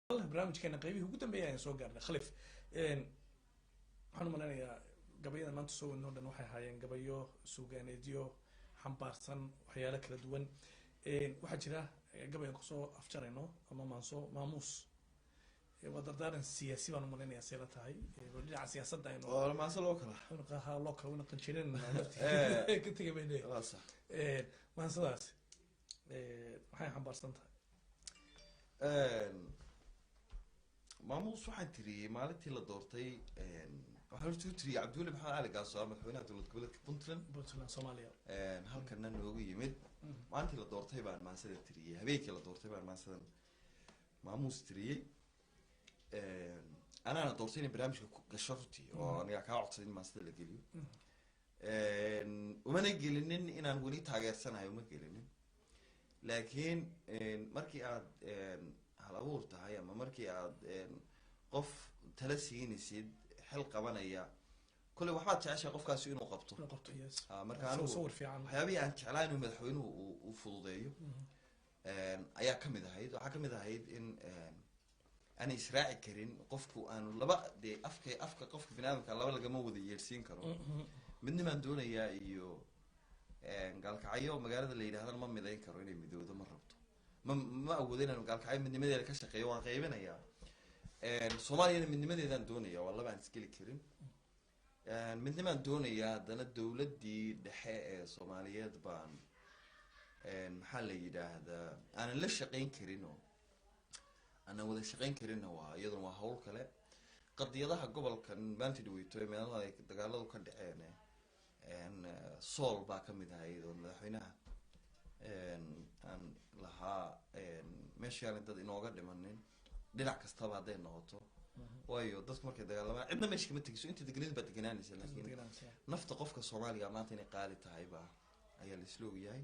barnaamijkeena qaybihii ugu dambeeyay ayaan soo gaarnay khalif waxaan u maleynayaa gabayada maanta soo wadnoo dhan waxay ahaayeen gabayo suugaaneedyo xambaarsan waxyaalo kala duwan waxaa jira gabayan kusoo afjarayno ama maamuus waa dardaaran siyaasi baan u malaynayaa see la tahay dhinaca siyaasadda aynu maaso loo kala loo kala wayna qanjireen ka tegay bayne maansadaas maxay xambaarsan tahay maamuus waxaan tiriyey maalintii la doortay waxaan horta u tiriyey cabdiweli maxamed cali gaaso madaxweynaha dowlad goboleedka puntland soomaaliya halkana noogu yimid maalintii la doortay baan maansada tiriyey habeenkii la doortay baan maansadan maamuus tiriyey anaana doortay inay barnaamijka gasho runtii oo aniga kaa codsaday in maansada la geliyo umana gelinin inaan weli taageersanayo uma gelinin laakiin markii aad hal abuur tahay ama markii aad qof tala siinaysid xil qabanaya kolley waxbaad jeceshahay qofkaasi inuu qabto marka anigu waxyaabihii aan jeclaa inuu madaxweynuhu uu fududeeyo ayaa kamid ahayd waxaa kamid ahayd in aanay israaci karin qofku aanu laba dee afka qofka biniaadamka laba lagama wada yeersiin karo midnimaan doonayaa iyo gaalkacyo magaalada la yidhahdana ma midayn karo inay midoodo ma rabto ma awoodo inaan gaalkacyo midnimadeeda ka shaqeeyo waan qaybinayaa soomaaliyana midnimadeedaan doonaya waa laba aan isgeli karin midnimaan doonayaa haddana dowladdii dhexe ee soomaaliyeed baan maxaa la yidhaahdaa aanan la shaqeyn karin oo aanan wada shaqeyn karinna waa iyaduna waa hawl kale qadiyadaha gobolkan maanta dhaweyto ee meelaha ay dagaaladu ka dhaceen sool baa kamid ahayd oo madaxweynaha aan lahaa meeshaana dad inooga dhimanin dhinac kastaba hadday noqoto waayo dadku markay dagaalamaan cidna meesha kama tegiso inta deganid baa deganaanaysa laakiin nafta qofka soomaaliga maanta inay qaali tahay baa ayaa la isla ogyahay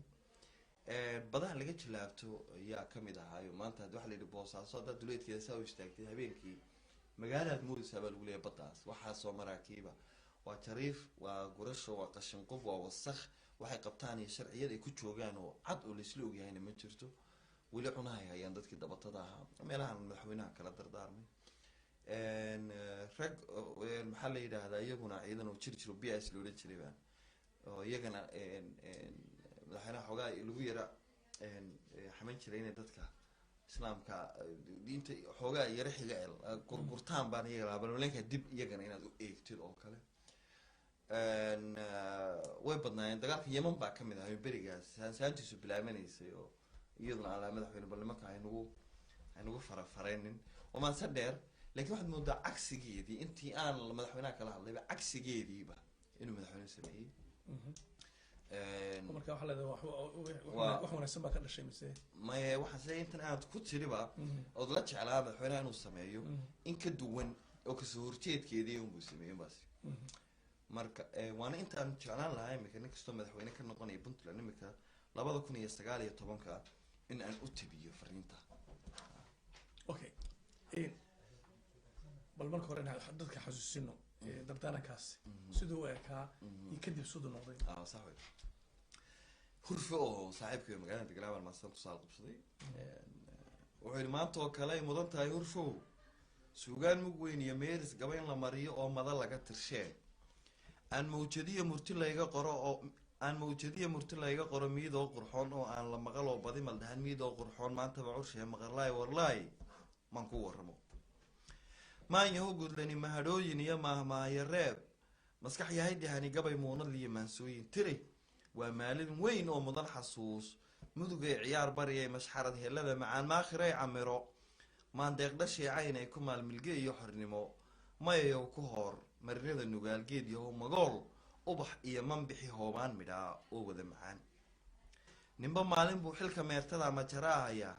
badaha laga jilaabto ayaa kamid ahaayo maanta waxa la yidhi boosaaso haddaad duleedkeeda saa u istaagtay habeenkii magaalaad moodaysaa baa lagu leeyahay baddaas waxaasoo maraakiiba waa jariif waa gurasho waa qashinqub waa wasakh waxay qabtaan iyo sharciyad ay ku joogaan oo cad oo laisla ogyahayna ma jirto weli cunahay hayaan dadkii dabatada ahaa meelahan madaxweynaha kala dardaarmay rag maxaa la yidhaahdaa iyaguna ciidan oo jiro b s loola jiray baan oo iyagana madaxweynaha xoogaa lagu yara xaman jiray inay dadka islaamka diinta xoogaa yara xiga gurgurtaan baan iyaga lahaa balmalenka dib iyagana inaad u eegtid oo kale way badnaayeen dagaalka yeman baa kamid ahay berigaas saantiisu bilaabanaysay oo iyaduna aan lahaa madaxweyne bal nimanka haynugu farafareynin oo maanse dheer laakiin waxaad moodaa cagsigeedii intii aan madaxweynaha kala hadlayba cagsigeediiba inuu madaxweyne sameeyey marka waxa leedahay wax wanaagsan baa ka dhashay mise maye waxaan se intan aad ku tiriba ood la jeclaa madaxweynaha inuu sameeyo in ka duwan oo kasoo horjeedkeedii unbuu sameeyo baasi marka waana intaan jeclaan lahaa imika nin kastoo madaxweyne ka noqonaya puntland imika 2019 in aan u tabiyo fariinta okay bal marka hore dadka xasuusino dardaarankaas sidoo u ekaa iyo kadib sidoo noqday sax way hurfo oo saaxiibkay magaalada deganaa maasan tusaal qabsaday wuxuu yidhi maanta oo kale ay mudan tahay hurfo suugaan mug weyn iyo meeris gaba in la mariyo oo mada laga tirshee aan mawjadiyo murti layga qoro miidoo qurxoon oo aan la maqal oo badi maldahan miidoo qurxoon maantaba curshee maqarlaay warlaay maan ku warramo maanyaho gudlani mahadhooyin iyo maahmaahyo reeb maskax yahay dhahani gabay muunad liyo maansooyin tiri waa maalin weyn oo mudan xasuus mudugay ciyaar bariyay mashxarad helada macaan maakhiray camiro maandeeqdha sheecayn ay ku maalmilge iyo xornimo mayayow ku hor marinada nugaalgeed yahow magool ubax iyo manbixi hoobaan midhaa oo wada macaan ninba maalin buu xilka meertada majaraahaya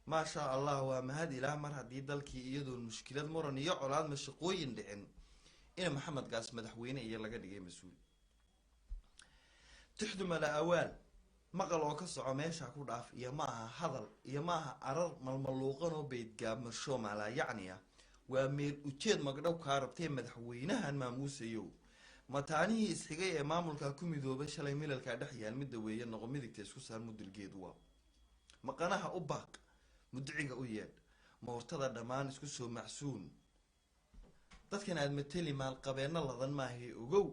maasha allah waa mahad ilaah mar haddii dalkii iyadoon mushkilad muran iyo colaad mashaqooyin dhicin ina maxamed gaas madaxweyne iyo laga dhigay mas-uul tixdu mala awaal maqal oo ka soco meesha ku dhaaf iyo ma aha hadal iyo ma aha arar malmaluuqan oo beydgaabmasho maalaa yacni ah waa meel ujeed magdhow kaa rabtee madaxweynahan maamuusayow mataanihii isxigay ee maamulkaa ku midoobay shalay milalkaa dhex yaal midda weeye noqo midigta isku saar mudulgeedu waa maqanaha u baaq mudiciga u yeedh moortada dhammaan isku soo macsuun dadkan aad mateli maalqabeenna ladan maahay ogow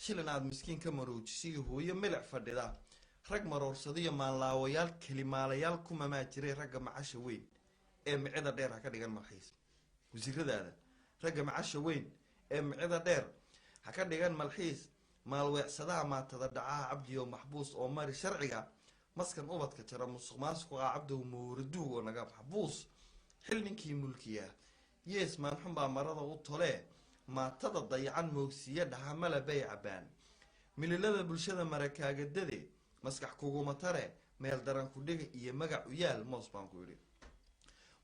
shilin aad miskiin ka maroojisiyo hooyo milic fadhida rag maroorsadiyo maanlaawayaal kelimaalayaal kumamaa jiray ragga macasha weyn ee micida dheer ha ka dhigan malxiis wasiiradaada ragga macasha weyn ee micida dheer ha ka dhigan malxiis maalweecsadaha maatada dhacaha cabdiyo maxbuus oo mari sharciga maskan ubadka jara musuq maasuqa cabdow mawraduug oo naga maxbuus xil ninkii mulkiya yees maanxun baa marada u tolee maatada dayacan moogsiya dhaha mala bay cabaan mililada bulshada marakaagadade maskax kuguma tare meel daran ku dhiga iyo magac u yaal moos baan ku yidhi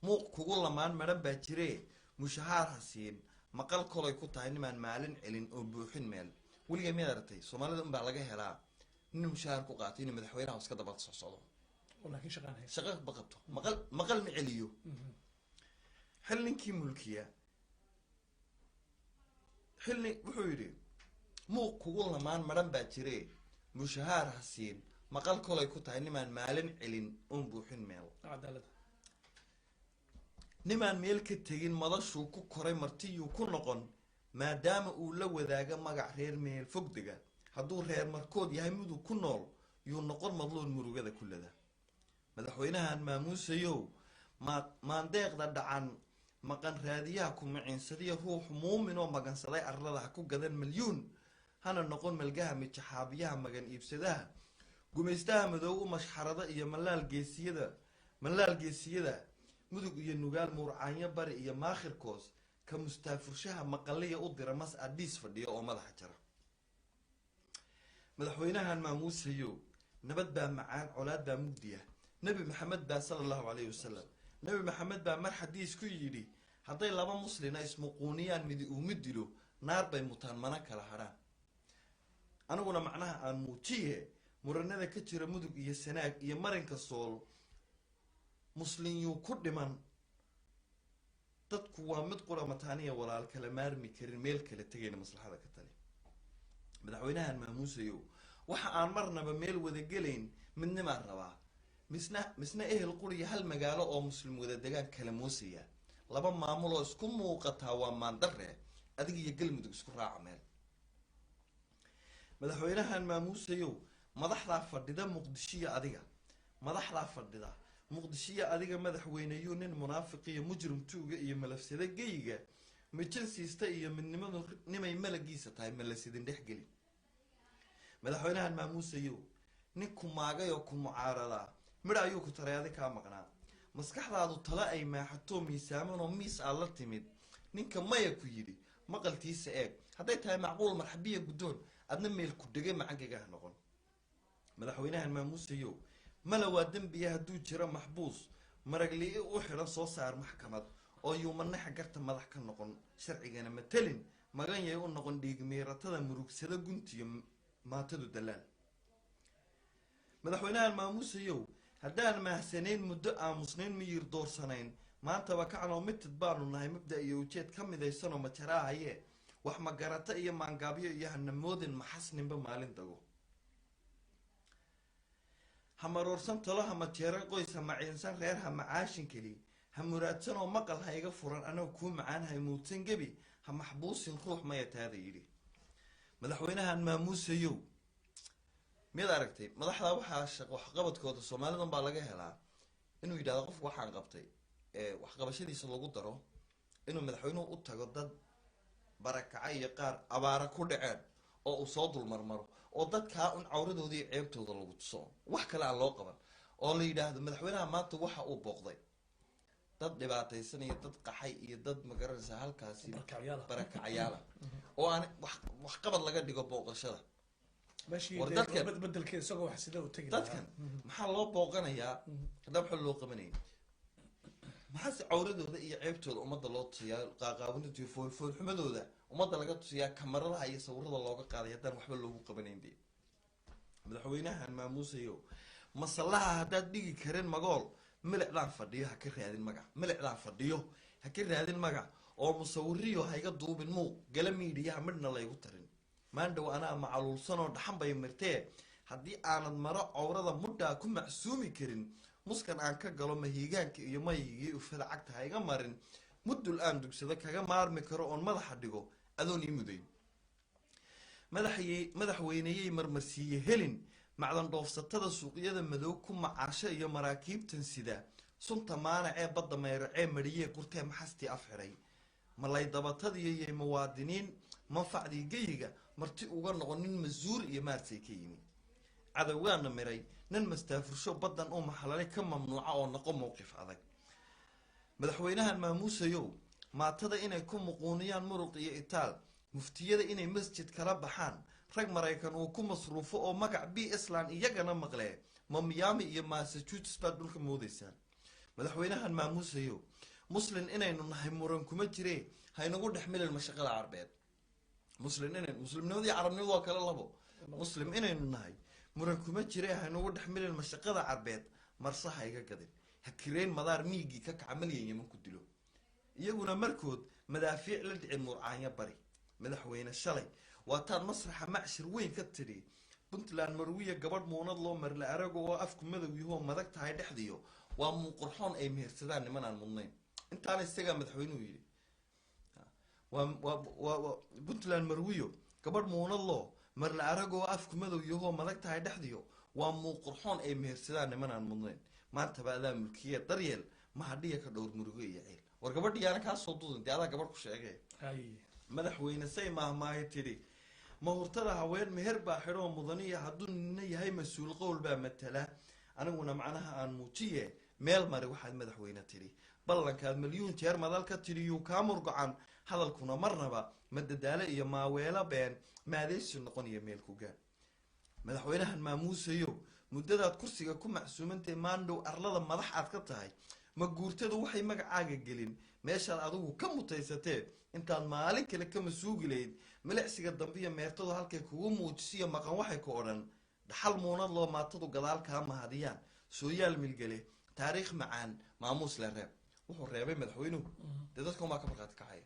muuq kugu lamaan madhan baa jiree mushahaar ha siin maqal kolay ku tahay nimaan maalin celin oo buuxin meel weliga miyaad aragtay soomaalida unbaa laga helaa nin mushahaar ku qaatay inuu madaxweynaha iska daba socsocdo laakiin shaqaan haysa shaqa baqabto maqal ma celiyo xil ninkii mulkiya xilni wuxuu yidhi muuq kugu lamaan madhan baa jiree mushahaar ha siin maqal kolay ku tahay nimaan maalin celin oon buuxin meel cadaalada nimaan meel ka tegin madashuu ku koray martiyuu ku noqon maadaama uu la wadaaga magac reer meel fogdega hadduu reer markood yahay miduu ku nool yuu noqon madluun murugada kullada madaxweynahan maamuusayow maandeeqda dhacan maqan raadiyaha ku maciinsadiya ruux muumin oo magansaday arlada ha ku gadan milyuun hana noqon malgaha mijaxaabiyaha magan iibsadaha gumaystaha madoow mashxarada iyo malaal geesiyada mudug iyo nugaal muurcaanyo bari iyo maakhirkoos ka mustaafurshaha maqaliya u dira mas adhiis fadhiyo oo madaxa jara madaxweynahan maamuusayo nabad baa macaan colaad baa mugdiya nebi maxamed baa sala allahu calayhi wasalam nebi maxamed baa mar xadiis ku yidhi hadday laba muslina ismuquuniyaan midi uu mid dilo naar bay mutaan mana kala hadhaan aniguna macnaha aan muujiye muranada ka jira mudug iyo sanaag iyo marinka sool muslin yuu ku dhiman dadku waa mid qura mataaniya walaal kala maarmi karin meel kala tegayna maslaxada ka tali madaxweynahan maamuusayo waxa aan marnaba meel wada gelayn midnimaan rabaa misna ehel quriya hal magaalo oo muslim wada degaan kala moosaya laba maamul oo isku muuqataa waa maandare adig iyo galmudug isku raaca meel madaxweynahan maamuusayow madaxdaa fadhida muqdishiya adiga madaxdaa fadhida muqdishiya adiga madaxweyneyuu nin munaafiqiyo mujrim tuuga iyo malafsada geyga mijin siista iyo midnimadu nimay malagiisa tahay malasidin dhex geli madaxweynahan maamuusayow nin ku maagay oo ku mucaaradaa midha ayuu ku taray adi kaa maqnaa maskaxdaadu tala ay maaxatoo miisaaman oo miis aad la timid ninka maya ku yidhi maqaltiisa eeg hadday tahay macquul marxabiya guddoon adna meel ku dhegay macangaga noqon madaxweynahan maamuusayow mala waa dembiya hadduu jiro maxbuus maraglii u xidhan soo saar maxkamad oo yuumanaxa garta madax ka noqon sharcigana matelin magan yay u noqon dhiigmiiratada murugsada guntiyo maatadu dalaal madaxweynahan maamuusayow haddaan mahsanayn muddo aamusnayn miyir doorsanayn maantaba kacnoo mitid baanu nahay mabda iyo ujeed ka midaysanoo majaraahaye wax magarata iyo maangaabyo iyo hanamoodin maxasninba maalin dago ha maroorsan talo ha majeero qoys ha maciinsan reer ha macaashin keli ha muraadsan oo maqal ha iga furan anoo kuu macaan ha muudsan gebi ha maxbuusin ruux maya taada yidhi madaxweynahan maamuusayow miyaad aragtay madaxdaa waxaa waxqabadkooda soomaalidan baa laga helaa inuu yidhahdo qofku waxaan qabtay waxqabashadiisa lagu daro inuu madaxweynuhu u tago dad barakaca iyo qaar abaara ku dhaceen oo uu soo dulmarmaro oo dadkaa un cawradooda iyo ceebtooda lagu tuso wax kale aan loo qaban oo la yidhaahdo madaxweynaha maanta waxa uu booqday dad dhibaataysan iyo dad qaxay iyo dad magaranaysa halkaasi barakacayaala oo aan waxqabad laga dhigo booqashada dadkan maxaa loo booqanayaa haddaa waxa loo qabanaya maxaase cawradooda iyo ceebtooda ummadda loo tusiyaa qaaqaawinta iyo foolxumadooda ummadda laga tusiyaa kamaradaha iyo sawirada looga qaaday haddaan waxba loogu qabanayn de madaxweynahan maamuusayo masallaha haddaad dhigi karin magool milicdaan fadhiyo ha ka raadin magac milicdaan fadhiyo ha ka raadin magac oo musawiriyo ha iga duubin muuq gala miidhiyaha midhna laygu tarin maandhow anaa macaluulsanoo dhaxan bay mirtee haddii aanad maro cawrada mudhaa ku macsuumi karin muskan aan ka galo mahiigaanka iyo mayigii ufada cagta ha iga marin muddul aan dugsado kaga maarmi karo oon madaxa dhigo adoon ii mudayn madaxweyneyey marmarsiiye helin macdan dhoofsatada suuqyada madow ku macaasho iyo maraakiibtan sida sunta maanacee badda mayracee mariyee qurtee maxastii afxiray malay dabatadiyo iyo muwaadiniin manfacdii geyiga marti uga noqon nin masuur iyo maarsay ka yimi cadowgaana miray nin mastaafursho baddan u maxlalay ka mamnuuca oo noqo mowqif adag madaxweynahan maamuusayow maatada inay ku muquuniyaan muruq iyo itaal muftiyada inay masjid kala baxaan rag maraykan uu ku masruufo oo magac b islan iyagana maqlee ma miyaami iyo massachusetts baad dhulka moodaysaan madaxweynahan maamuusayow muslin inaynu nahay muran kuma jiree haynagu dhex milin mashaqada carbeed muslimnimadii carabnimadu waa kale labo muslim inaynu nahay muran kuma jiree haynagu dhex milin mashaqada carbeed marse ha iga gadin ha kireen madaar miigii ka kaca malyan yaman ku dilo iyaguna markood madaafiic la dhicin murcaanya bari madaxweyne shalay waataad masraxa macshir weyn ka tidhi puntland marwiya gabadh muunad loo marla arago oo afku madow yahoo madag tahay dhexdiyo waa muuqurxoon ay mehersadaan niman aan mudnayn intaana isagaa madaxweynuhu yidhi puntland marwiyo gabadh muunad loo marla arago oo afku madow yahoo madag tahay dhexdiyo waa muuqurxoon ay mehersadaan niman aan mudnayn maantaba adaa mulkiye daryeel mahadhiya ka dhowr murugo iyo ceel war gabadhiyaana kaasoo dudan dee adaa gabadh ku sheegay madaxweyne say maahmaayo tidhi mahurtada haween meher baa xidhoo mudaniya hadduu nina yahay mas-uul qowl baa matala aniguna macnaha aan muujiye meel mari waxaad madaxweyne tidhi ballankaad milyuun jeer madal ka tidhi yuu kaa murgocan hadalkuna marnaba madadaalo iyo maaweelo been maadaysi noqon iyo meel ku gaan madaxweynahan maamuusayow muddadaad kursiga ku macsuumantay maandhow arlada madax aad ka tahay ma guurtadu waxay magacaaga gelin meeshaad adigu ka mutaysatee intaad maalin kale kama suugi layd milicsiga dambiya meertadu halkay kugu muujisiyo maqan waxay ku odhan dhaxal muunad loo maatadu gadaal kaa mahadiyaan sooyaal milgale taariikh macaan maamuus le reeb wuxuu reebay madaxweynuhu dee dadka umaa ka markhaati kacaya